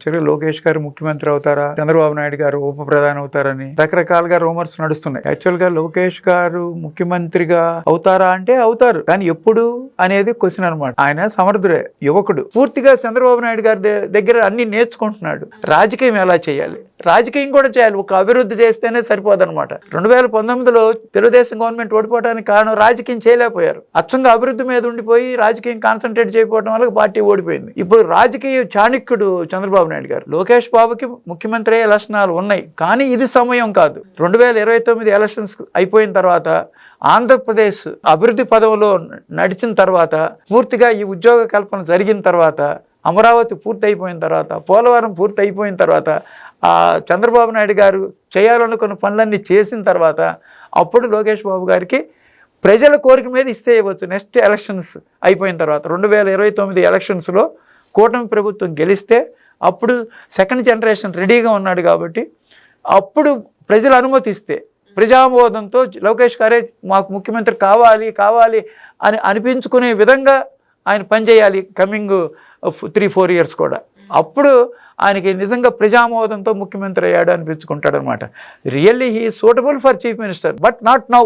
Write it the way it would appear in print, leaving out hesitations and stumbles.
యాక్చువల్గా లోకేష్ గారు ముఖ్యమంత్రి అవుతారా, చంద్రబాబు నాయుడు గారు ఉప ప్రధాని అవుతారని రకరకాలుగా రూమర్స్ నడుస్తున్నాయి. యాక్చువల్గా లోకేష్ గారు ముఖ్యమంత్రిగా అవుతారా అంటే అవుతారు, కానీ ఎప్పుడు అనేది క్వశ్చన్ అనమాట. ఆయన సమర్థుడే, యువకుడు, పూర్తిగా చంద్రబాబు నాయుడు గారి దగ్గర అన్ని నేర్చుకుంటున్నాడు. రాజకీయం ఎలా చేయాలి, రాజకీయం కూడా చేయాలి. ఒక అభివృద్ధి చేస్తేనే సరిపోదన్నమాట. 2019లో తెలుగుదేశం గవర్నమెంట్ ఓడిపోవడానికి కారణం రాజకీయం చేయలేకపోయారు. అచ్చంగా అభివృద్ధి మీద ఉండిపోయి రాజకీయం కాన్సన్ట్రేట్ చేయకపోవడం వల్ల పార్టీ ఓడిపోయింది. ఇప్పుడు రాజకీయ చాణక్యుడు చంద్రబాబు నాయుడు గారు. లోకేష్ బాబుకి ముఖ్యమంత్రి అయ్యే లక్షణాలు ఉన్నాయి, కానీ ఇది సమయం కాదు. 2029 ఎలక్షన్స్ అయిపోయిన తర్వాత ఆంధ్రప్రదేశ్ అభివృద్ధి పదవిలో నడిచిన తర్వాత, పూర్తిగా ఈ ఉద్యోగ కల్పన జరిగిన తర్వాత, అమరావతి పూర్తి అయిపోయిన తర్వాత, పోలవరం పూర్తి అయిపోయిన తర్వాత, చంద్రబాబు నాయుడు గారు చేయాలనుకున్న పనులన్నీ చేసిన తర్వాత అప్పుడు లోకేష్ బాబు గారికి ప్రజల కోరిక మీద ఇస్తే ఇవ్వచ్చు. నెక్స్ట్ ఎలక్షన్స్ అయిపోయిన తర్వాత 2029 ఎలక్షన్స్లో కూటమి ప్రభుత్వం గెలిస్తే అప్పుడు సెకండ్ జనరేషన్ రెడీగా ఉన్నాడు కాబట్టి అప్పుడు ప్రజలు అనుమతిస్తే, ప్రజామోదంతో లోకేష్ గారే మాకు ముఖ్యమంత్రి కావాలి అని అనిపించుకునే విధంగా ఆయన పనిచేయాలి కమింగ్ 3-4 ఇయర్స్ కూడా. అప్పుడు ఆయనకి నిజంగా ప్రజామోదంతో ముఖ్యమంత్రి అయ్యాడు అనిపించుకుంటాడు అనమాట. Really he is suitable for chief minister, but not now.